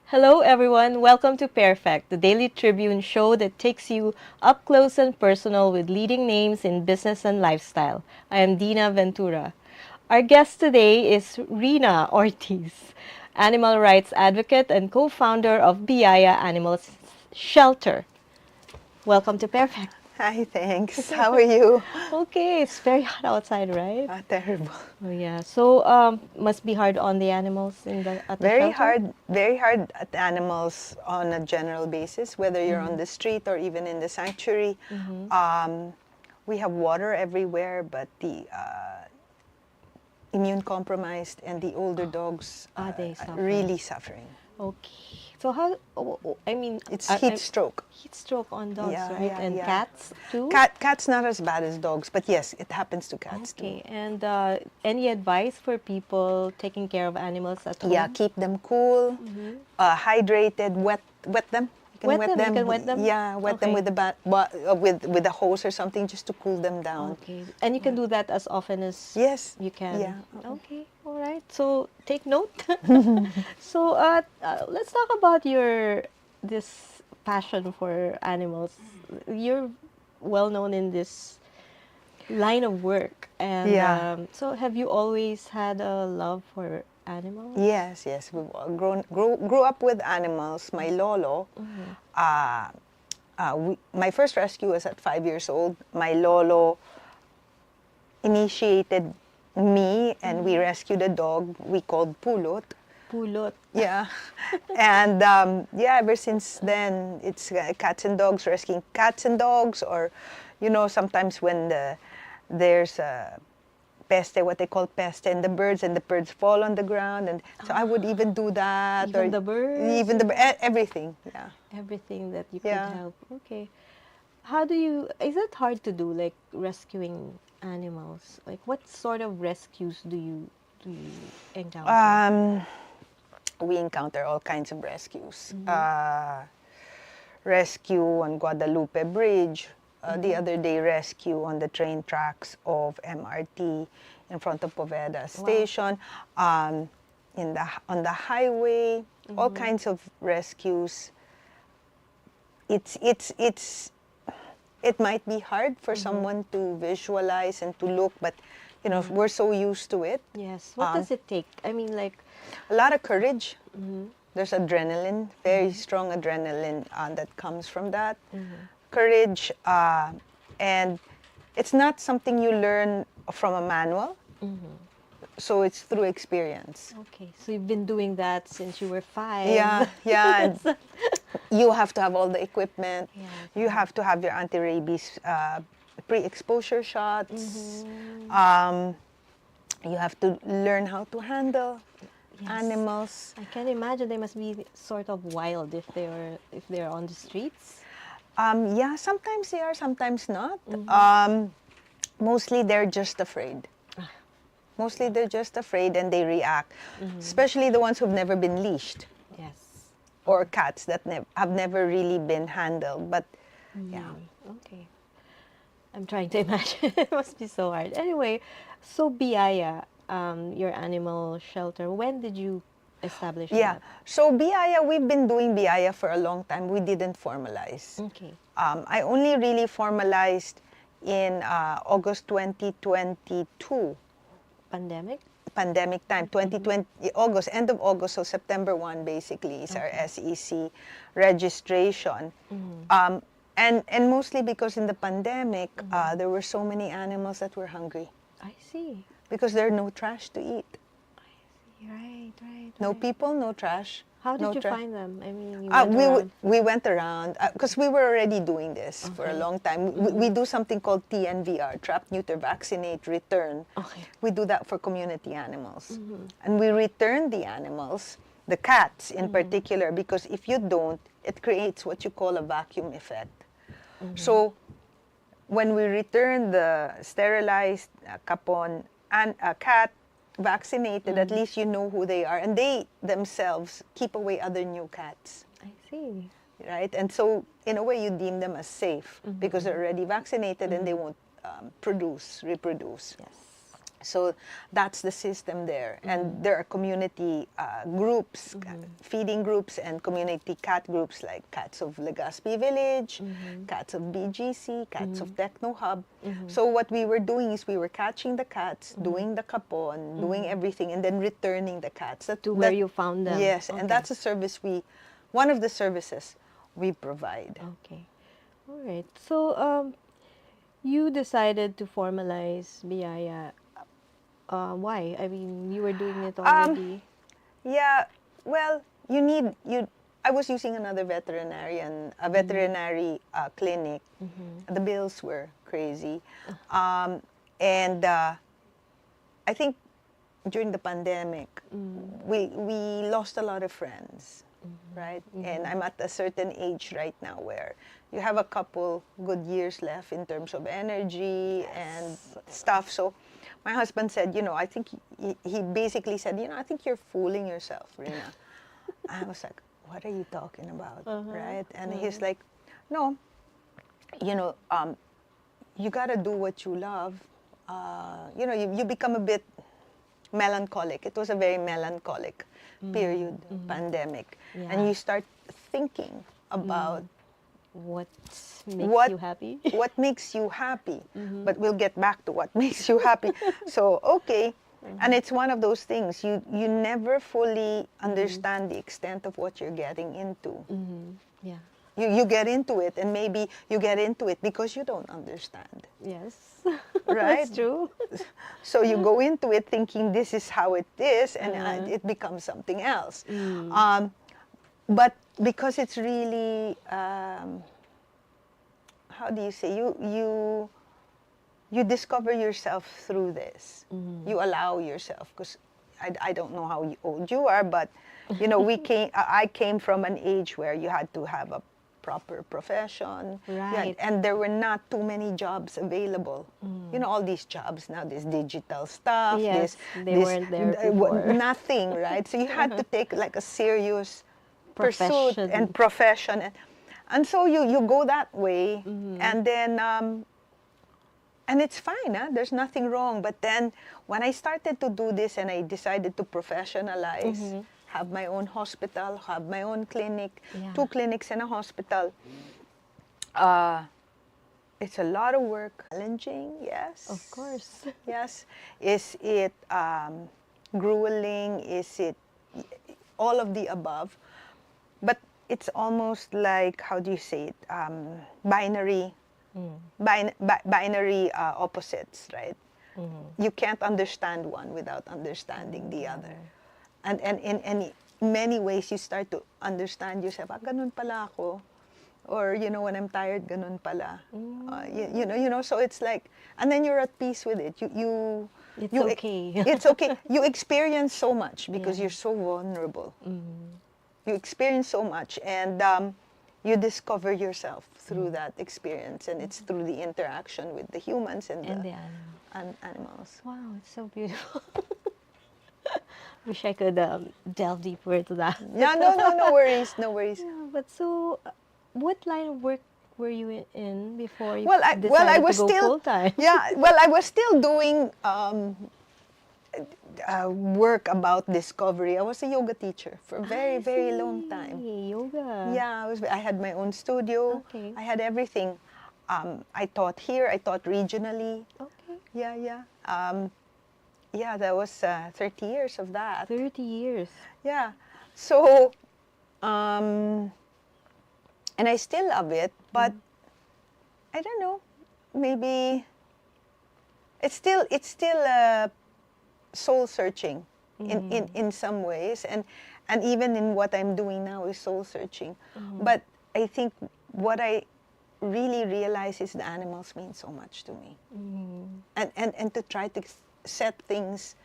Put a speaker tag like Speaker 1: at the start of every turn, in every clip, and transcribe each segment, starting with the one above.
Speaker 1: Hello, everyone. Welcome to Pairfect, the daily Tribune show that takes you up close and personal with leading names in business and lifestyle. I am Dinah Ventura. Our guest today is Rina Ortiz, animal rights advocate and co-founder of Biyaya Animal Shelter. Welcome to Pairfect.
Speaker 2: Hi, thanks. How are you?
Speaker 1: Okay, it's very hot outside, right?
Speaker 2: Terrible.
Speaker 1: Oh yeah. So must be hard on the animals in the at the
Speaker 2: Very
Speaker 1: shelter.
Speaker 2: hard, very hard at animals on a general basis, whether you're on
Speaker 1: Mm-hmm.
Speaker 2: the street or even in the sanctuary.
Speaker 1: Mm-hmm.
Speaker 2: Um, we have water everywhere, but the immune compromised and the older dogs
Speaker 1: Are they
Speaker 2: are
Speaker 1: suffering?
Speaker 2: really suffering.
Speaker 1: Okay. So how? I mean,
Speaker 2: It's heat stroke.
Speaker 1: heat stroke on dogs,
Speaker 2: Yeah,
Speaker 1: right?
Speaker 2: yeah,
Speaker 1: And
Speaker 2: yeah.
Speaker 1: cats too.
Speaker 2: Cats not as bad as dogs, but yes, it happens to cats too.
Speaker 1: Okay. And any advice for people taking care of animals at
Speaker 2: Yeah,
Speaker 1: home?
Speaker 2: keep them cool,
Speaker 1: Mm-hmm.
Speaker 2: hydrated, wet them. You can
Speaker 1: Wet
Speaker 2: wet
Speaker 1: them. You
Speaker 2: them.
Speaker 1: can wet them.
Speaker 2: Yeah, wet them
Speaker 1: Okay.
Speaker 2: with with a hose or something just to cool them down.
Speaker 1: Okay. And you can do that as often as
Speaker 2: Yes.
Speaker 1: you can.
Speaker 2: Yeah.
Speaker 1: Okay. All right. So take note. So let's talk about your this passion for animals. You're well known in this line of work, and
Speaker 2: Yeah.
Speaker 1: so have you always had a love for animals?
Speaker 2: Yes, yes. We've all grew up with animals. My lolo,
Speaker 1: Mm-hmm.
Speaker 2: uh, my first rescue was at 5 years old. My lolo initiated me, and we rescued a dog we called Pulot.
Speaker 1: Pulot.
Speaker 2: Yeah, and yeah, ever since then, it's cats and dogs, rescuing cats and dogs, or, sometimes when there's a peste, what they call peste, and the birds fall on the ground, and so I would even do that,
Speaker 1: Even the birds.
Speaker 2: even everything. Yeah,
Speaker 1: Everything that you could
Speaker 2: yeah.
Speaker 1: help. Okay. How do you? Is it hard to do, like rescuing animals? Like what sort of rescues do you encounter?
Speaker 2: Um, we encounter all kinds of rescues.
Speaker 1: Mm-hmm.
Speaker 2: Rescue on Guadalupe Bridge. The
Speaker 1: Mm-hmm.
Speaker 2: other day, rescue on the train tracks of MRT in front of Poveda
Speaker 1: Wow.
Speaker 2: Station. On the highway, all
Speaker 1: Mm-hmm.
Speaker 2: kinds of rescues. It might be hard for
Speaker 1: Mm-hmm.
Speaker 2: someone to visualize and to look, but
Speaker 1: Mm-hmm.
Speaker 2: we're so used to it.
Speaker 1: Yes. What
Speaker 2: Um,
Speaker 1: does it take? I mean, like.
Speaker 2: a lot of courage.
Speaker 1: Mm-hmm.
Speaker 2: There's adrenaline, very strong adrenaline that comes from that.
Speaker 1: Mm-hmm.
Speaker 2: Courage, and it's not something you learn from a manual,
Speaker 1: Mm-hmm.
Speaker 2: so it's through experience.
Speaker 1: Okay, so you've been doing that since you were 5.
Speaker 2: Yeah, yeah, and you have to have all the equipment.
Speaker 1: Yeah,
Speaker 2: You have to have your anti-rabies pre-exposure shots.
Speaker 1: Mm-hmm.
Speaker 2: You have to learn how to handle
Speaker 1: Yes.
Speaker 2: animals.
Speaker 1: I can imagine they must be sort of wild if they're on the streets.
Speaker 2: Yeah, sometimes they are, sometimes not.
Speaker 1: Mm-hmm.
Speaker 2: Mostly they're just afraid. Mostly they're just afraid and they react,
Speaker 1: Mm-hmm.
Speaker 2: especially the ones who've never been leashed
Speaker 1: Yes.
Speaker 2: or cats that have never really been handled. But yeah.
Speaker 1: Okay. I'm trying to imagine. It must be so hard. Anyway, so Biyaya, your animal shelter, when did you establish
Speaker 2: Yeah.
Speaker 1: that?
Speaker 2: So Biyaya, we've been doing Biyaya for a long time. We didn't formalize.
Speaker 1: Okay.
Speaker 2: I only really formalized in August 2022.
Speaker 1: Pandemic?
Speaker 2: Pandemic time, 2020, August, end of August, so September 1 basically is our
Speaker 1: Okay.
Speaker 2: SEC registration.
Speaker 1: Mm-hmm.
Speaker 2: And mostly because in the pandemic, there were so many animals that were hungry
Speaker 1: I see.
Speaker 2: because there are no trash to eat.
Speaker 1: Right, right,
Speaker 2: No
Speaker 1: right.
Speaker 2: people, no trash.
Speaker 1: How did
Speaker 2: no
Speaker 1: you
Speaker 2: trash.
Speaker 1: find them? I mean, you
Speaker 2: Uh,
Speaker 1: went
Speaker 2: we, w-
Speaker 1: around.
Speaker 2: we went around because we were already doing this for a
Speaker 1: Okay.
Speaker 2: long time. We do something called TNVR, Trap, Neuter, Vaccinate, Return.
Speaker 1: Okay.
Speaker 2: We do that for community animals. And we return the animals, the cats in particular, because if you don't, it creates what you call a vacuum effect. So when we return the sterilized kapon and a cat vaccinated, at least you know who they are, and they themselves keep away other new cats,
Speaker 1: I see.
Speaker 2: right? And so in a way you deem them as safe because they're already vaccinated and they won't reproduce.
Speaker 1: Yes.
Speaker 2: So that's the system there. And there are community groups, feeding groups and community cat groups like Cats of Legazpi Village, Cats of BGC, Cats of Techno Hub. So what we were doing is we were catching the cats, doing the kapon, doing everything, and then returning the cats.
Speaker 1: To where you found them.
Speaker 2: Yes,
Speaker 1: Okay.
Speaker 2: and that's a service one of the services we provide.
Speaker 1: Okay. All right. So, you decided to formalize Biyaya. Why? I mean, you were doing it already.
Speaker 2: Yeah, well, I was using another veterinary clinic. The bills were crazy. And I think during the pandemic, we lost a lot of friends, right? And I'm at a certain age right now where you have a couple good years left in terms of energy and stuff. So my husband said, I think he basically said, I think you're fooling yourself, Rina. I was like, what are you talking about, right? And he's like, no, you got to do what you love. You become a bit melancholic. It was a very melancholic period, pandemic.
Speaker 1: Yeah.
Speaker 2: And you start thinking about
Speaker 1: What makes you happy?
Speaker 2: what makes you happy. But we'll get back to what makes you happy. So, okay. And it's one of those things. You never fully understand the extent of what you're getting into.
Speaker 1: Yeah.
Speaker 2: You get into it, and maybe you get into it because you don't understand.
Speaker 1: Yes.
Speaker 2: Right?
Speaker 1: That's true.
Speaker 2: So you go into it thinking this is how it is, and it becomes something else. But because it's really, how do you say, you discover yourself through this. You allow yourself, because I don't know how old you are, but I came from an age where you had to have a proper profession,
Speaker 1: Right.
Speaker 2: and there were not too many jobs available. All these jobs now, this digital stuff,
Speaker 1: Yes, they
Speaker 2: this
Speaker 1: weren't there before.
Speaker 2: nothing, right? So you had to take like a serious pursuit
Speaker 1: Profession.
Speaker 2: and profession, and so you go that way, and then and it's fine, there's nothing wrong. But then when I started to do this and I decided to professionalize, have my own hospital, have my own clinic,
Speaker 1: Yeah.
Speaker 2: 2 clinics and a hospital, it's a lot of work. Challenging, yes.
Speaker 1: Of course.
Speaker 2: Yes. Is it grueling? Is it all of the above? But it's almost like, how do you say it? Binary opposites, right? You can't understand one without understanding the other. And in many ways, you start to understand yourself. Ganun pala ako. Or, when I'm tired, ganun pala. So it's like, and then you're at peace with it.
Speaker 1: It's okay.
Speaker 2: It's okay. You experience so much because you're so vulnerable. You experience so much, and you discover yourself through that experience, and it's through the interaction with the humans and the animals.
Speaker 1: Wow, it's so beautiful. Wish I could delve deeper into that.
Speaker 2: Yeah, no worries, no worries.
Speaker 1: Yeah, but so, what line of work were you in before you
Speaker 2: I
Speaker 1: decided
Speaker 2: was
Speaker 1: to go
Speaker 2: still
Speaker 1: full-time?
Speaker 2: Yeah, I was still doing work about discovery. I was a yoga teacher for a very, very long time.
Speaker 1: Yoga.
Speaker 2: Yeah, I had my own studio.
Speaker 1: Okay.
Speaker 2: I had everything. I taught here. I taught regionally.
Speaker 1: Okay.
Speaker 2: Yeah. That was 30 years of that.
Speaker 1: 30 years.
Speaker 2: Yeah. So, and I still love it, but I don't know. Maybe it's still soul searching in some ways, and even in what I'm doing now is soul searching. But I think what I really realize is the animals mean so much to me, and to try to set things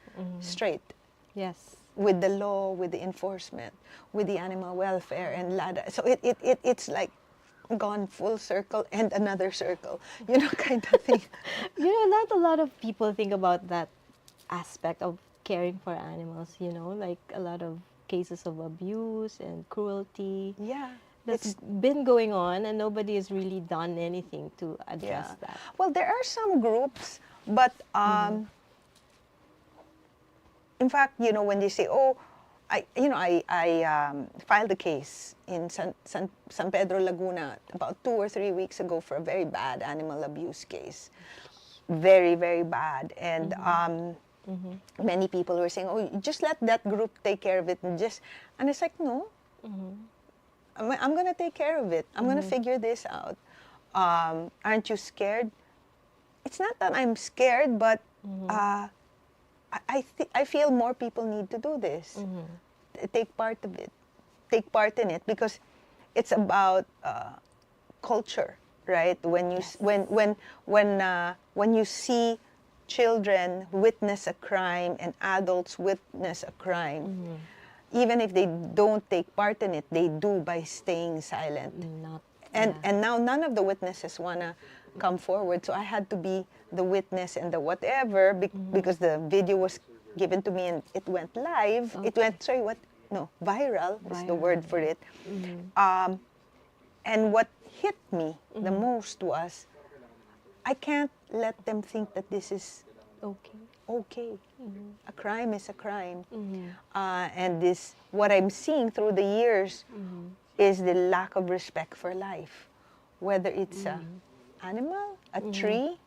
Speaker 2: straight.
Speaker 1: Yes.
Speaker 2: With the law, with the enforcement, with the animal welfare and LADA. So it's like gone full circle and another circle, kind of thing.
Speaker 1: Not a lot of people think about that aspect of caring for animals, like a lot of cases of abuse and cruelty.
Speaker 2: Yeah.
Speaker 1: That's been going on, and nobody has really done anything to address that.
Speaker 2: Well, there are some groups, but In fact, when they say, oh, I filed a case in San Pedro, Laguna about 2 or 3 weeks ago for a very bad animal abuse case. Very, very bad. And many people were saying, oh, just let that group take care of it. And it's like, no, I'm going to take care of it. I'm going to figure this out. Aren't you scared? It's not that I'm scared, but I feel more people need to do this. Take part of it. Take part in it, because it's about culture, right? When you when you see children witness a crime and adults witness a crime, even if they don't take part in it, they do by staying silent. And now none of the witnesses wanna come forward, so I had to be the witness and the whatever, because the video was given to me and it went live. It went, viral is the word for it. And what hit me the most was, I can't let them think that this is okay. A crime is a crime. And what I'm seeing through the years is the lack of respect for life. Whether it's an animal, a tree,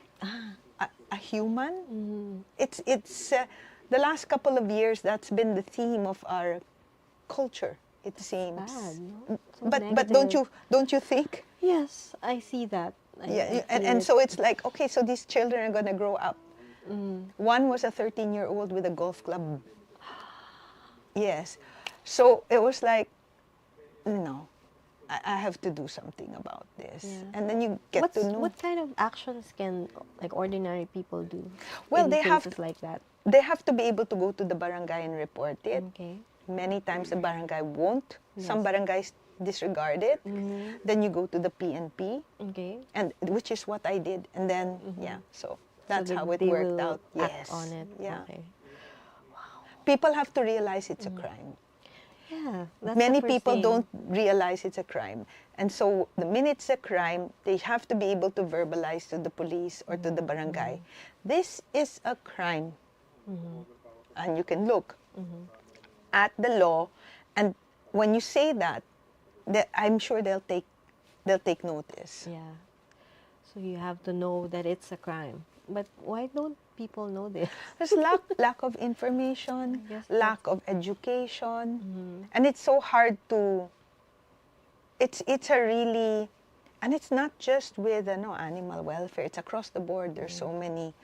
Speaker 2: a human. It's the last couple of years, that's been the theme of our culture, it seems.
Speaker 1: Bad, no? So
Speaker 2: But don't you think?
Speaker 1: Yes, I see that.
Speaker 2: And so it's like, okay, so these children are gonna grow up. One was a 13-year-old with a golf club. Yes. So it was like, no, I have to do something about this.
Speaker 1: Yeah.
Speaker 2: And then you get to know.
Speaker 1: What kind of actions can ordinary people do?
Speaker 2: Well,
Speaker 1: in
Speaker 2: they
Speaker 1: cases
Speaker 2: have
Speaker 1: like that.
Speaker 2: They have to be able to go to the barangay and report it.
Speaker 1: Okay.
Speaker 2: Many times the barangay won't. Some
Speaker 1: Yes.
Speaker 2: barangays disregard it. Then you go to the PNP,
Speaker 1: Okay.
Speaker 2: and which is what I did. And then so that's how it
Speaker 1: they
Speaker 2: worked
Speaker 1: will
Speaker 2: out.
Speaker 1: act
Speaker 2: Yes.
Speaker 1: on it.
Speaker 2: Yeah.
Speaker 1: Okay.
Speaker 2: People have to realize it's a crime.
Speaker 1: Yeah. That's
Speaker 2: Many
Speaker 1: the first
Speaker 2: people
Speaker 1: thing.
Speaker 2: don't realize it's a crime. And so the minute it's a crime, they have to be able to verbalize to the police or to the barangay, this is a crime. And you can look at the law, and when you say that, I'm sure they'll take notice.
Speaker 1: Yeah. So you have to know that it's a crime. But why don't people know this?
Speaker 2: There's lack of information,
Speaker 1: Yes,
Speaker 2: lack of education, and it's so hard to. It's a really, and it's not just with animal welfare. It's across the board. There's so many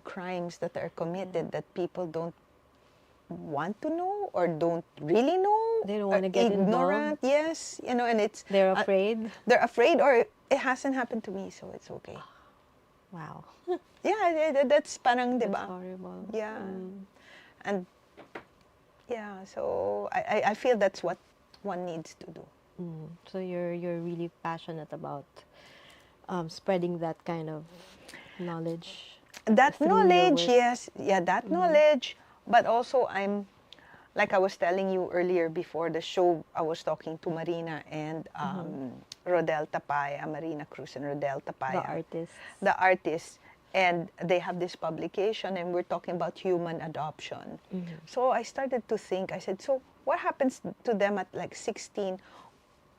Speaker 2: crimes that are committed that people don't want to know or don't really know.
Speaker 1: They don't want to get
Speaker 2: ignorant.
Speaker 1: involved.
Speaker 2: Yes, and it's
Speaker 1: They're afraid.
Speaker 2: they're afraid, or it hasn't happened to me, so it's okay.
Speaker 1: Wow.
Speaker 2: Yeah, that's parang,
Speaker 1: That's
Speaker 2: diba?
Speaker 1: horrible.
Speaker 2: Yeah, and yeah, so I feel that's what one needs to do.
Speaker 1: So you're really passionate about spreading that kind of knowledge.
Speaker 2: That
Speaker 1: through your
Speaker 2: knowledge,
Speaker 1: work.
Speaker 2: yes, yeah, that knowledge, but also like I was telling you earlier before the show, I was talking to Marina and Rodel Tapaya, Marina Cruz and Rodel Tapaya. The artists. And they have this publication, and we're talking about human adoption. So I started to think, I said, so what happens to them at like 16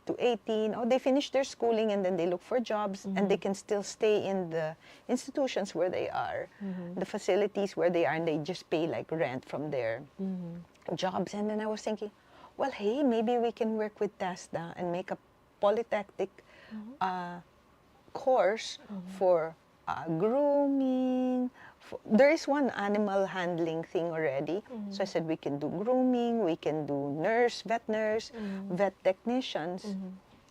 Speaker 2: to 18? Oh, they finish their schooling and then they look for jobs, and they can still stay in the institutions where they are, the facilities where they are, and they just pay like rent from their jobs. And then I was thinking, well, hey, maybe we can work with TESDA and make a polytechnic course for grooming. There is one animal handling thing already. So I said we can do grooming, we can do vet nurse, vet technicians.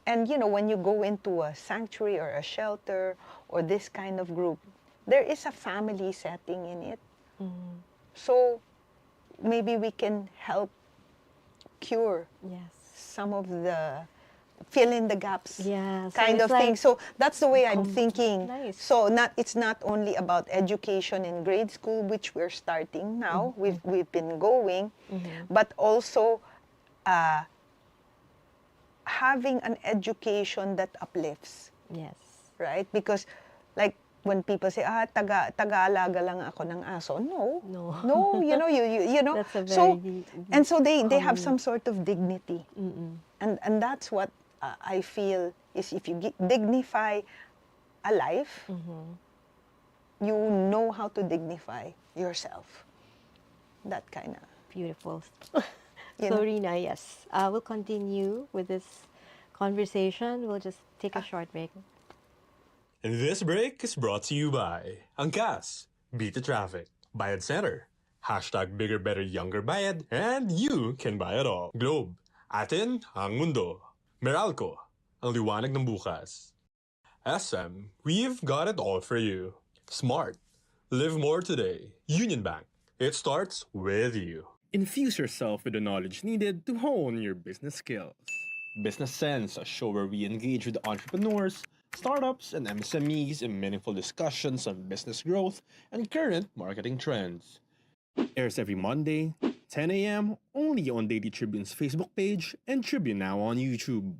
Speaker 2: And when you go into a sanctuary or a shelter or this kind of group, there is a family setting in it. So maybe we can help cure some of the fill in the gaps kind of thing. So that's the way I'm thinking.
Speaker 1: Nice.
Speaker 2: So it's not only about education in grade school, which we're starting now. We've been going, but also having an education that uplifts.
Speaker 1: Yes.
Speaker 2: Right? Because like when people say, taga-alaga lang ako ng aso. No.
Speaker 1: No.
Speaker 2: No, you know.
Speaker 1: That's a
Speaker 2: So,
Speaker 1: very
Speaker 2: and so they have
Speaker 1: common-
Speaker 2: some sort of dignity. And that's what I feel is if you dignify a life, you know how to dignify yourself. That kind of.
Speaker 1: Beautiful.
Speaker 2: You
Speaker 1: So,
Speaker 2: know?
Speaker 1: Rina, yes, we'll continue with this conversation. We'll just take a short break.
Speaker 3: And this break is brought to you by Angkas, Beat the Traffic, Bayad Center, hashtag Bigger Better Younger Bayad, and you can buy it all. Globe, atin ang mundo. Meralco, ang liwanag ng bukas. SM, we've got it all for you. Smart, live more today. Union Bank, it starts with you.
Speaker 4: Infuse yourself with the knowledge needed to hone your business skills. Business Sense, a show where we engage with entrepreneurs, startups, and MSMEs in meaningful discussions on business growth and current marketing trends. Airs every Monday, 10 a.m., only on Daily Tribune's Facebook page and Tribune Now on YouTube.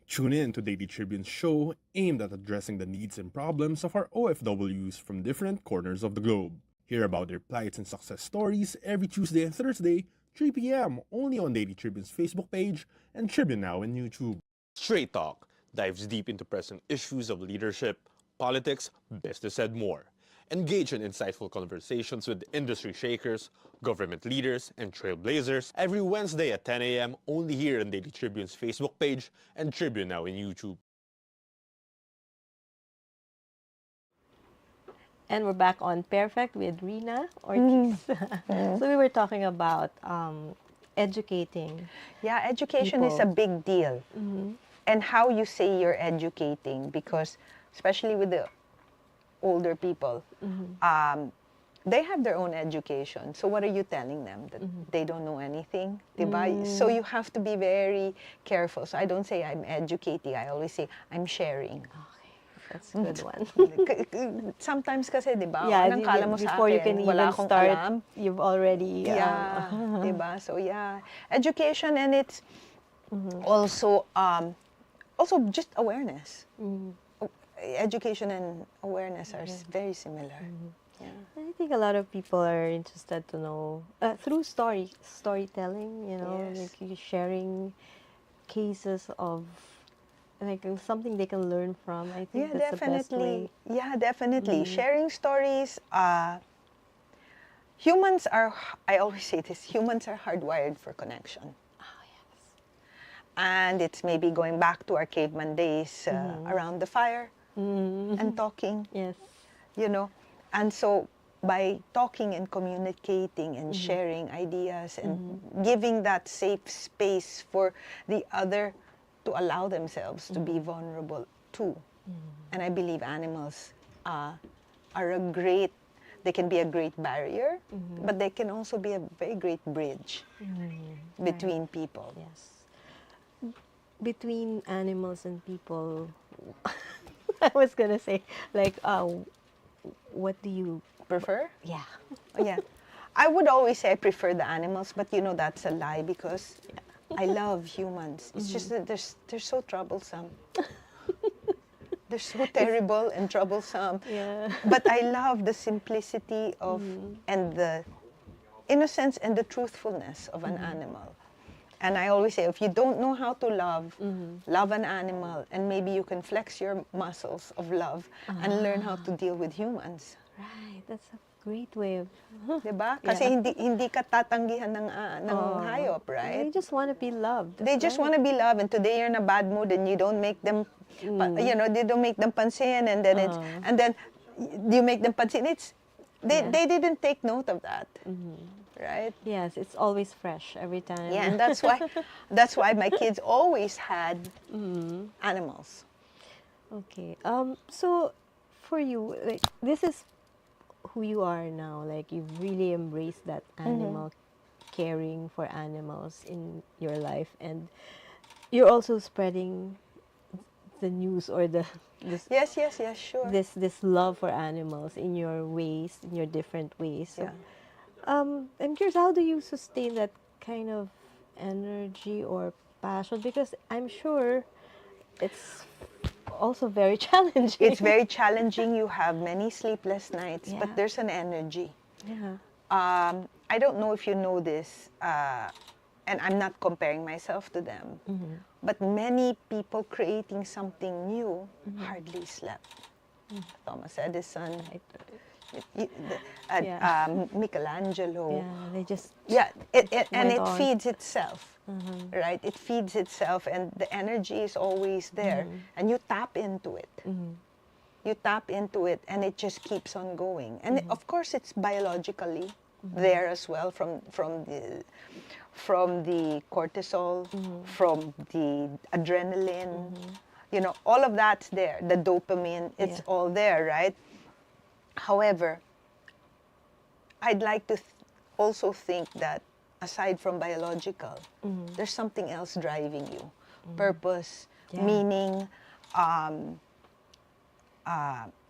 Speaker 4: Tune in to Daily Tribune's show aimed at addressing the needs and problems of our OFWs from different corners of the globe. Hear about their plights and success stories every Tuesday and Thursday, 3 p.m., only on Daily Tribune's Facebook page and Tribune Now on YouTube. Straight Talk dives deep into present issues of leadership, politics, business, and more. Engage in insightful conversations with industry shakers, government leaders, and trailblazers every Wednesday at 10 a.m. only here on Daily Tribune's Facebook page and Tribune Now in YouTube.
Speaker 1: And we're back on Pairfect with Rina Ortiz. So we were talking about educating.
Speaker 2: Yeah, education is a
Speaker 1: People.
Speaker 2: big deal. And how you say you're educating, because especially with the older people, they have their own education. So what are you telling them? That they don't know anything? Diba? So you have to be very careful. So I don't say I'm educating. I always say I'm sharing.
Speaker 1: That's a good one.
Speaker 2: Sometimes kasi, di ba?
Speaker 1: Yeah,
Speaker 2: Anong kala mo sa
Speaker 1: before you
Speaker 2: akin?
Speaker 1: can
Speaker 2: Wala
Speaker 1: even
Speaker 2: akong
Speaker 1: start,
Speaker 2: alam.
Speaker 1: you've already...
Speaker 2: Yeah, di ba? So yeah, education, and it's also just awareness. Education and awareness are very similar. Yeah.
Speaker 1: I think a lot of people are interested to know through storytelling,
Speaker 2: Yes.
Speaker 1: like you sharing cases of like something they can learn from. I think
Speaker 2: Yeah,
Speaker 1: that's the best way.
Speaker 2: definitely. Yeah, definitely. Sharing stories. Humans are, I always say this, humans are hardwired for connection.
Speaker 1: Oh, yes.
Speaker 2: And it's maybe going back to our caveman days around the fire and talking,
Speaker 1: Yes.
Speaker 2: you know. And so by talking and communicating and sharing ideas and giving that safe space for the other to allow themselves to be vulnerable too. And I believe animals are they can be a great barrier, but they can also be a very great bridge between people.
Speaker 1: Yes. Between animals and people, I was gonna say, like, what do you
Speaker 2: Prefer?
Speaker 1: Yeah.
Speaker 2: Yeah. I would always say I prefer the animals, but that's a lie because I love humans. It's just that they're so troublesome. They're so terrible and troublesome.
Speaker 1: Yeah.
Speaker 2: But I love the simplicity of and the innocence and the truthfulness of an animal. And I always say, if you don't know how to love an animal, and maybe you can flex your muscles of love and learn how to deal with humans.
Speaker 1: Right. That's a great way of.
Speaker 2: Diba? Kasi hindi ka tatanggihan ng hayop,
Speaker 1: They
Speaker 2: right?
Speaker 1: just want to be loved.
Speaker 2: They just want to be loved, and today you're in a bad mood, and you don't make them, they don't make them pansin, and then you make them pansin. They didn't take note of that, right?
Speaker 1: Yes, it's always fresh every time.
Speaker 2: Yeah, and that's why my kids always had animals.
Speaker 1: Okay. So for you, like this is who you are now. Like you've really embraced that animal caring for animals in your life, and you're also spreading the news or
Speaker 2: Yes, sure.
Speaker 1: this love for animals in your ways, in your different ways. So,
Speaker 2: Yeah.
Speaker 1: I'm curious, how do you sustain that kind of energy or passion? Because I'm sure it's also very challenging.
Speaker 2: It's very challenging. You have many sleepless nights, but
Speaker 1: Yeah.
Speaker 2: there's an energy.
Speaker 1: Yeah.
Speaker 2: I don't know if you know this, and I'm not comparing myself to them, but many people creating something new hardly slept. Thomas Edison,
Speaker 1: Yeah.
Speaker 2: Michelangelo.
Speaker 1: Yeah, they just
Speaker 2: Yeah, and
Speaker 1: went
Speaker 2: it
Speaker 1: on.
Speaker 2: feeds itself, right? It feeds itself, and the energy is always there, and you tap into it. You tap into it, and it just keeps on going. And of course, it's biologically there as well from the cortisol, from the adrenaline. You know, all of that's there. The dopamine, it's
Speaker 1: Yeah.
Speaker 2: all there, right? However, I'd like to also think that aside from biological, there's something else driving you. Purpose,
Speaker 1: Yeah.
Speaker 2: meaning,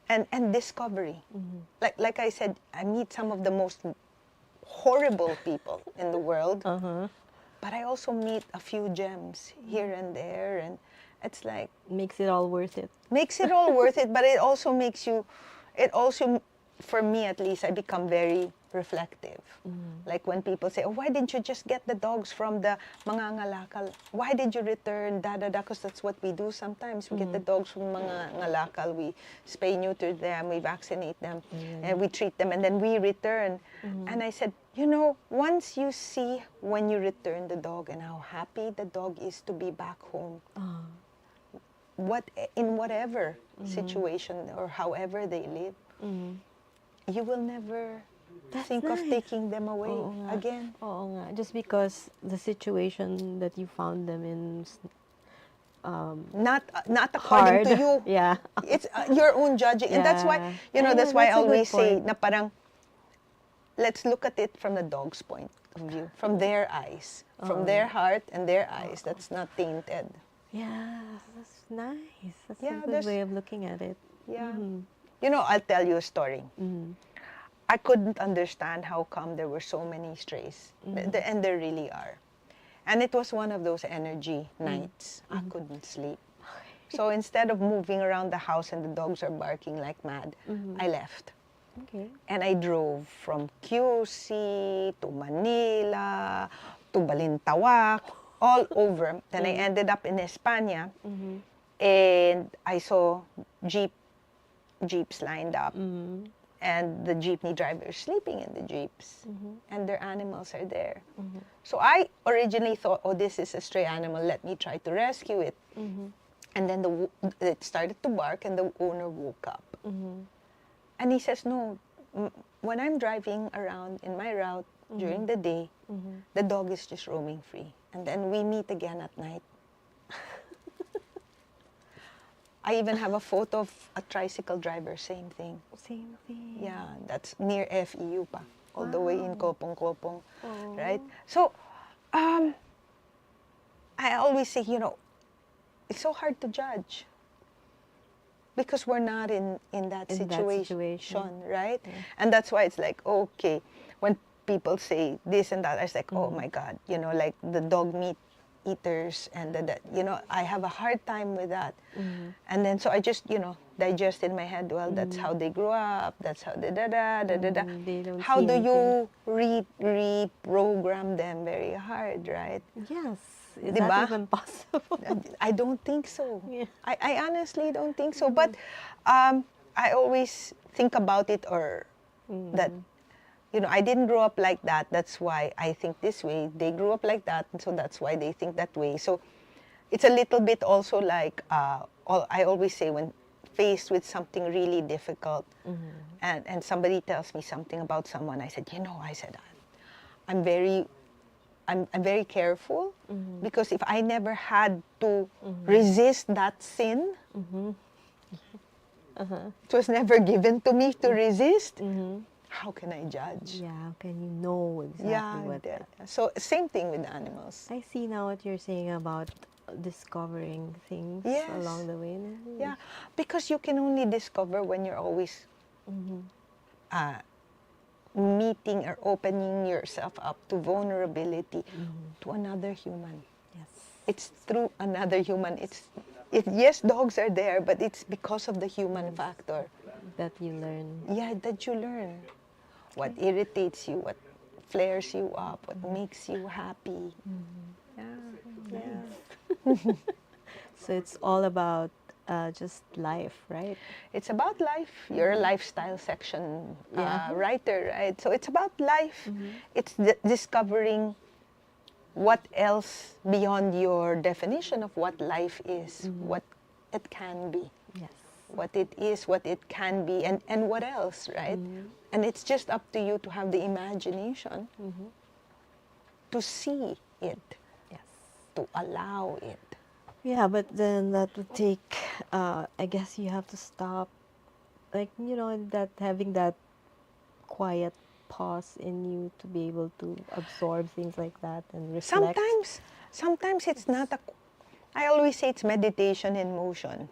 Speaker 2: and discovery. Like I said, I meet some of the most horrible people in the world, but I also meet a few gems here and there, and it's like
Speaker 1: Makes it all worth it.
Speaker 2: makes it all worth it, but it also makes you, it also, for me at least, I become very reflective. Like when people say, oh, why didn't you just get the dogs from the mga ngalakal? Why did you return da-da-da? Because that's what we do sometimes. We get the dogs from mga ngalakal, we spay, neuter them, we vaccinate them, and we treat them, and then we return. And I said, you know, once you see when you return the dog and how happy the dog is to be back home, in whatever situation or however they live, you will never think of
Speaker 1: nice.
Speaker 2: taking them away
Speaker 1: Oo nga.
Speaker 2: again.
Speaker 1: Oo nga. Just because the situation that you found them in is
Speaker 2: Not according
Speaker 1: hard.
Speaker 2: to you.
Speaker 1: Yeah.
Speaker 2: It's your own judging, and that's why
Speaker 1: Yeah.
Speaker 2: that's
Speaker 1: Yeah,
Speaker 2: why I
Speaker 1: that's a good
Speaker 2: always say
Speaker 1: point.
Speaker 2: na parang let's look at it from the dog's point of view, from their eyes, from their heart and their eyes. That's not tainted.
Speaker 1: Yeah, that's nice. That's
Speaker 2: Yeah,
Speaker 1: a good
Speaker 2: there's-
Speaker 1: way of looking at it.
Speaker 2: Yeah. You know, I'll tell you a story. I couldn't understand how come there were so many strays. And there really are. And it was one of those energy nights. I couldn't sleep. So instead of moving around the house and the dogs are barking like mad, I left.
Speaker 1: Okay.
Speaker 2: And I drove from QC to Manila to Balintawak, all over. Then I ended up in España, and I saw jeeps lined up, and the jeepney drivers sleeping in the jeeps, and their animals are there. So I originally thought, oh, this is a stray animal, let me try to rescue it. And then it started to bark, and the owner woke up. And he says, no, when I'm driving around in my route during the day, the dog is just roaming free. And then we meet again at night. I even have a photo of a tricycle driver, same thing.
Speaker 1: Same thing.
Speaker 2: Yeah, that's near FEU pa, all the way in Kopong,
Speaker 1: Oh.
Speaker 2: right? So, I always say, it's so hard to judge because we're not in that
Speaker 1: In that
Speaker 2: situation,
Speaker 1: situation.
Speaker 2: right? And that's why it's like, okay, when people say this and that, I was like, oh my God, like the dog meat eaters and I have a hard time with that. And then so I just, digest in my head, well, that's how they grew up, that's how they da-da.
Speaker 1: They don't
Speaker 2: How
Speaker 1: see
Speaker 2: do
Speaker 1: anything.
Speaker 2: you reprogram them? Very hard, right?
Speaker 1: Yes. Is
Speaker 2: Diba?
Speaker 1: that even possible?
Speaker 2: I don't think so.
Speaker 1: Yeah.
Speaker 2: I honestly don't think so. But I always think about it, or that, I didn't grow up like that. That's why I think this way. They grew up like that, and so that's why they think that way. So it's a little bit also like, I always say when faced with something really difficult, and somebody tells me something about someone, I said, I'm very careful, because if I never had to resist that sin, it was never given to me to resist, how can I judge?
Speaker 1: Yeah, how can you know exactly what that?
Speaker 2: So same thing with animals.
Speaker 1: I see now what you're saying about discovering things
Speaker 2: Yes.
Speaker 1: along the way.
Speaker 2: Yeah, because you can only discover when you're always meeting or opening yourself up to vulnerability to another human.
Speaker 1: Yes.
Speaker 2: It's through another human. It's Yes, dogs are there, but it's because of the human factor.
Speaker 1: That you learn.
Speaker 2: Yeah, that you learn what irritates you, what flares you up, what makes you happy. Yeah, yeah.
Speaker 1: So it's all about just life, right?
Speaker 2: It's about life. You're a lifestyle section
Speaker 1: Yeah.
Speaker 2: writer, right? So it's about life. It's discovering what else beyond your definition of what life is, what it can be,
Speaker 1: Yes.
Speaker 2: what it is, what it can be, and what else, right? And it's just up to you to have the imagination to see it,
Speaker 1: Yes.
Speaker 2: to allow it.
Speaker 1: Yeah, but then that would take, I guess you have to stop, like, that having that quiet pause in you to be able to absorb things like that and reflect.
Speaker 2: Sometimes it's not a. I always say it's meditation in motion.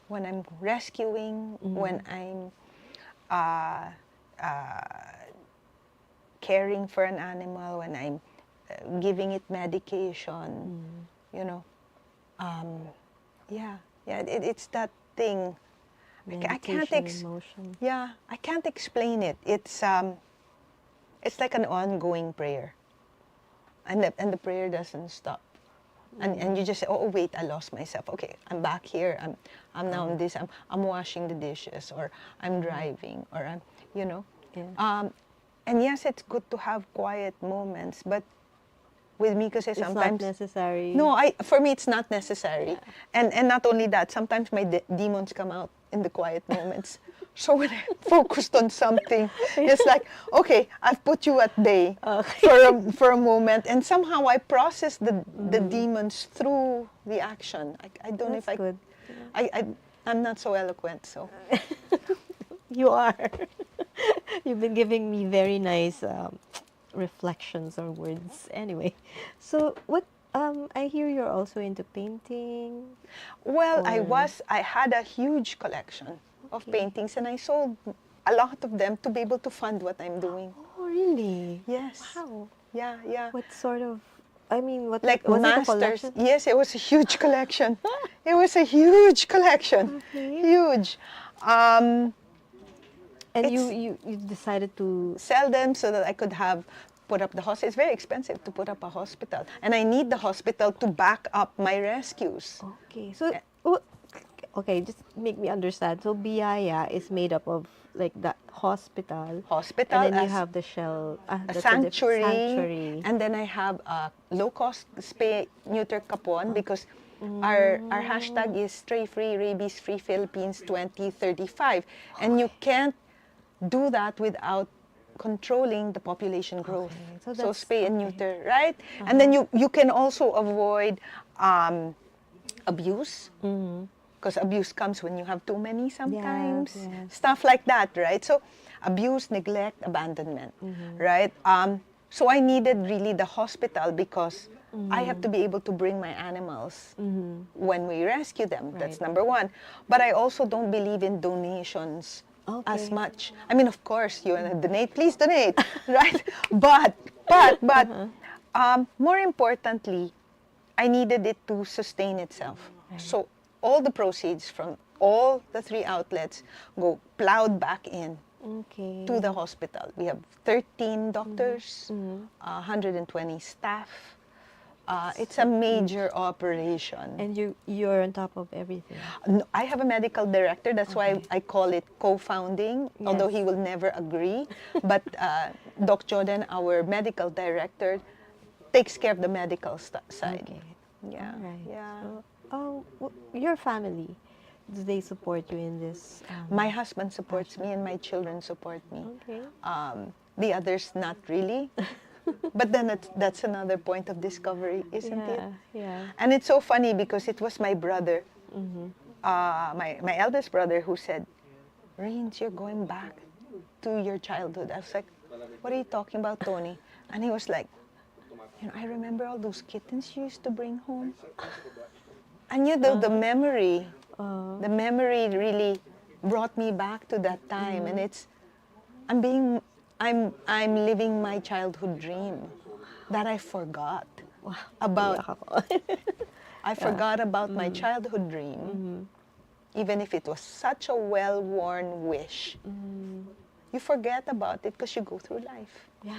Speaker 2: When I'm rescuing, when I'm uh, caring for an animal, when I'm giving it medication, you know, yeah, it's that thing. I can't
Speaker 1: Meditation, emotion.
Speaker 2: yeah, I can't explain it. It's like an ongoing prayer, and the prayer doesn't stop. And you just say, oh wait, I lost myself. Okay, I'm back here. I'm now on this. I'm washing the dishes, or I'm driving, or I'm, you know.
Speaker 1: Yeah.
Speaker 2: And yes, it's good to have quiet moments, but with me, because
Speaker 1: It's
Speaker 2: sometimes
Speaker 1: not necessary.
Speaker 2: no, for me it's not necessary. And not only that, sometimes my demons come out in the quiet moments. So when I'm focused on something, it's like, okay, I've put you at bay for a moment, and somehow I process the demons through the action. I don't know if
Speaker 1: That's good.
Speaker 2: I'm not so eloquent, so.
Speaker 1: You are. You've been giving me very nice reflections or words. Anyway, so what? I hear you're also into painting.
Speaker 2: Well,
Speaker 1: Or-
Speaker 2: I had a huge collection of
Speaker 1: Okay.
Speaker 2: paintings, and I sold a lot of them to be able to fund what I'm doing.
Speaker 1: Oh, really?
Speaker 2: Yes.
Speaker 1: Wow.
Speaker 2: Yeah, yeah.
Speaker 1: What sort of? I mean, what
Speaker 2: Like
Speaker 1: was it? A
Speaker 2: masters.
Speaker 1: collection?
Speaker 2: Yes, it was a huge collection. It was a huge collection.
Speaker 1: Okay.
Speaker 2: Huge.
Speaker 1: And
Speaker 2: It's
Speaker 1: you decided to.
Speaker 2: sell them so that I could have put up the hospital. It's very expensive to put up a hospital, and I need the hospital to back up my rescues.
Speaker 1: Okay, so oh, okay, just make me understand. So Biyaya is made up of like the hospital,
Speaker 2: Hospital
Speaker 1: and then you
Speaker 2: as
Speaker 1: have the shell,
Speaker 2: a
Speaker 1: that's
Speaker 2: sanctuary,
Speaker 1: sanctuary.
Speaker 2: and then I have a low-cost spay neuter kapon, because our hashtag is stray-free, rabies-free Philippines 2035, and you can't do that without controlling the population growth.
Speaker 1: Okay, so
Speaker 2: So
Speaker 1: that's-
Speaker 2: spay and
Speaker 1: okay.
Speaker 2: neuter, right? And then you can also avoid abuse, because abuse comes when you have too many sometimes.
Speaker 1: yes.
Speaker 2: Stuff like that, right? So abuse, neglect, abandonment, right? So I needed really the hospital, because I have to be able to bring my animals when we rescue them. That's
Speaker 1: Right.
Speaker 2: number one. But I also don't believe in donations as
Speaker 1: Okay.
Speaker 2: much. I mean, of course, you want to donate, please donate, right? But more importantly, I needed it to sustain itself. So all the proceeds from all the 3 outlets go plowed back in
Speaker 1: Okay.
Speaker 2: to the hospital. We have 13 doctors, 120 staff. It's a major operation.
Speaker 1: And you're on top of everything.
Speaker 2: No, I have a medical director. That's why I call it co-founding, although
Speaker 1: Yes.
Speaker 2: he will never agree. But Doc Jordan, our medical director, takes care of the medical side.
Speaker 1: Okay.
Speaker 2: Yeah,
Speaker 1: All right.
Speaker 2: yeah.
Speaker 1: So, your family, do they support you in this?
Speaker 2: My husband supports me, and my children support me.
Speaker 1: Okay.
Speaker 2: The others, not really. But then that's another point of discovery, isn't it?
Speaker 1: Yeah.
Speaker 2: And it's so funny, because it was my brother, my eldest brother, who said, "Rains, you're going back to your childhood." I was like, "What are you talking about, Tony?" And he was like, "I remember all those kittens you used to bring home." And the memory, the memory really brought me back to that time, and I'm living my childhood dream that I forgot about.
Speaker 1: Iyak ako.
Speaker 2: I forgot about my childhood dream, even if it was such a well-worn wish. You forget about it because you go through life.
Speaker 1: Yeah.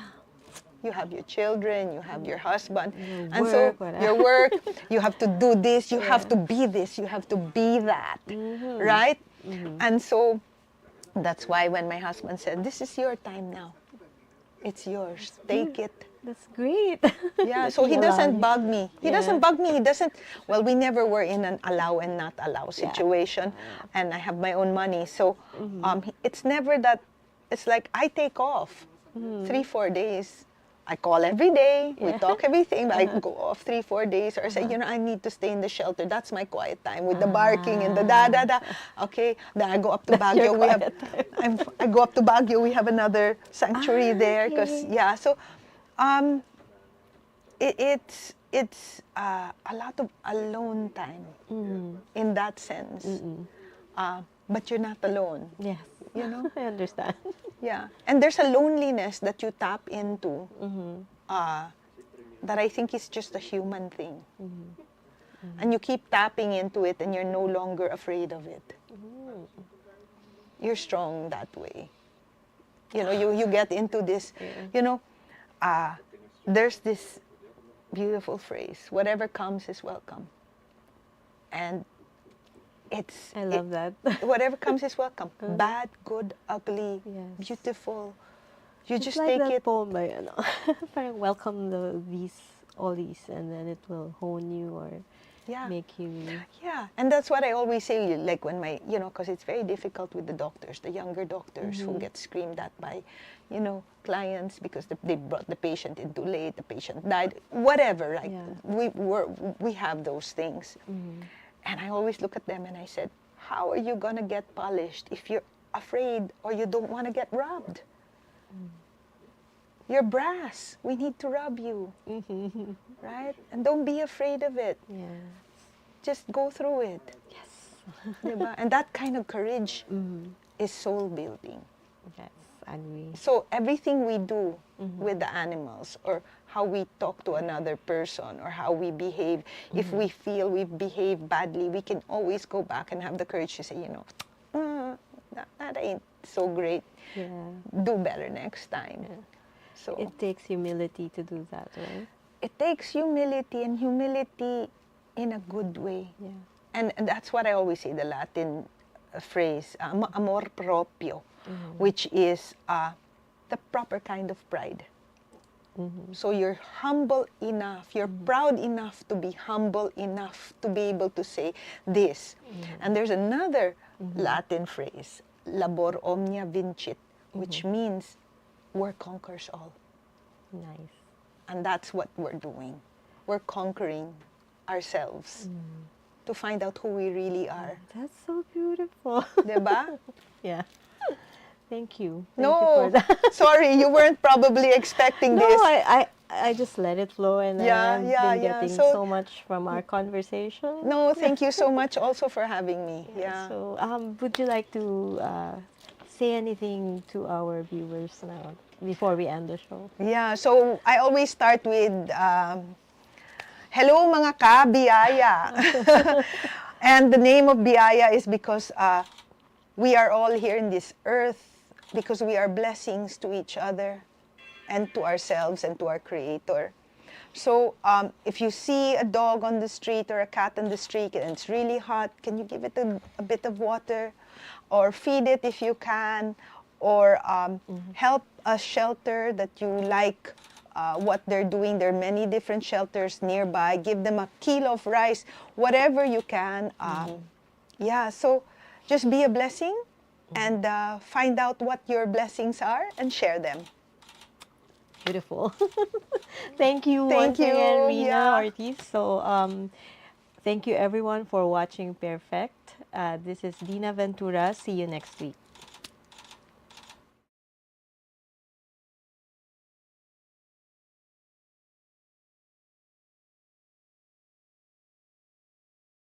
Speaker 2: You have your children, you have your husband,
Speaker 1: Your
Speaker 2: and
Speaker 1: work,
Speaker 2: so
Speaker 1: whatever.
Speaker 2: your work, you have to do this, you have
Speaker 1: Yeah.
Speaker 2: to be this, you have to be that, right? And so that's why when my husband said, "This is your time now, it's yours, take it."
Speaker 1: That's great.
Speaker 2: Yeah,
Speaker 1: That
Speaker 2: so he
Speaker 1: allowed
Speaker 2: doesn't
Speaker 1: you.
Speaker 2: bug me. He
Speaker 1: Yeah.
Speaker 2: doesn't bug me. He doesn't. Well, we never were in an allow and not allow
Speaker 1: Yeah.
Speaker 2: situation, and I have my own money. So it's never that. It's like I take off 3-4 days. I call every day. We
Speaker 1: Yeah.
Speaker 2: talk everything. But I go off 3-4 days, or say, I need to stay in the shelter. That's my quiet time with the barking and the da da da. Okay, then I go up to
Speaker 1: That's your
Speaker 2: Baguio. We have.
Speaker 1: quiet time.
Speaker 2: I go up to Baguio. We have another sanctuary there because
Speaker 1: okay.
Speaker 2: So it's a lot of alone time in that sense. But you're not alone,
Speaker 1: Yes.
Speaker 2: you know?
Speaker 1: I understand.
Speaker 2: Yeah. And there's a loneliness that you tap into that I think is just a human thing. And you keep tapping into it and you're no longer afraid of it. You're strong that way. You get into this, there's this beautiful phrase, whatever comes is welcome. And
Speaker 1: I love that.
Speaker 2: whatever comes is welcome. Bad, good, ugly,
Speaker 1: Yes.
Speaker 2: beautiful. You
Speaker 1: It's
Speaker 2: just
Speaker 1: like
Speaker 2: take
Speaker 1: that
Speaker 2: it.
Speaker 1: poem by parang welcome all these, and then it will hone you or
Speaker 2: Yeah.
Speaker 1: make you.
Speaker 2: Yeah, and that's what I always say, like when because it's very difficult with the doctors, the younger doctors who get screamed at by, clients because they brought the patient in too late, the patient died, whatever, right?
Speaker 1: Yeah.
Speaker 2: We have those things. And I always look at them and I said, how are you going to get polished if you're afraid or you don't want to get rubbed? You're brass. We need to rub you, right? And don't be afraid of it.
Speaker 1: Yeah.
Speaker 2: Just go through it.
Speaker 1: Yes.
Speaker 2: Diba? And that kind of courage is soul building.
Speaker 1: Yes. Agree.
Speaker 2: So everything we do with the animals, or how we talk to another person, or how we behave, if we feel we've behaved badly, we can always go back and have the courage to say, that ain't so great.
Speaker 1: Yeah.
Speaker 2: Do better next time.
Speaker 1: Yeah.
Speaker 2: So
Speaker 1: It takes humility to do that, right?
Speaker 2: it takes humility, and humility in a good way.
Speaker 1: Yeah.
Speaker 2: And that's what I always say, the Latin phrase, amor proprio, which is the proper kind of pride. So you're humble enough, you're proud enough to be humble enough to be able to say this. And there's another Latin phrase, labor omnia vincit, which means work conquers all.
Speaker 1: Nice.
Speaker 2: And that's what we're doing. We're conquering ourselves to find out who we really are.
Speaker 1: That's so beautiful.
Speaker 2: Diba?
Speaker 1: Yeah. Thank you. Thank you
Speaker 2: No,
Speaker 1: for that.
Speaker 2: sorry, you weren't probably expecting
Speaker 1: No,
Speaker 2: this.
Speaker 1: I just let it flow, and
Speaker 2: Yeah,
Speaker 1: I've
Speaker 2: yeah,
Speaker 1: been
Speaker 2: yeah.
Speaker 1: getting
Speaker 2: So-
Speaker 1: so much from our conversation.
Speaker 2: No, thank you so much also for having me. Yeah.
Speaker 1: So, would you like to say anything to our viewers now before we end the show?
Speaker 2: Yeah, so I always start with, hello mga ka-Biyaya. And the name of Biyaya is because we are all here in this earth because we are blessings to each other and to ourselves and to our Creator. So if you see a dog on the street or a cat on the street and it's really hot, can you give it a bit of water? Or feed it if you can? Or help a shelter that you like what they're doing. There are many different shelters nearby. Give them a kilo of rice, whatever you can. Yeah, so just be a blessing and find out what your blessings are and share them.
Speaker 1: Beautiful. Thank you
Speaker 2: Thank
Speaker 1: once again,
Speaker 2: you.
Speaker 1: Rina
Speaker 2: Yeah.
Speaker 1: Ortiz. So, thank you everyone for watching Pairfect. This is Dinah Ventura. See you next week.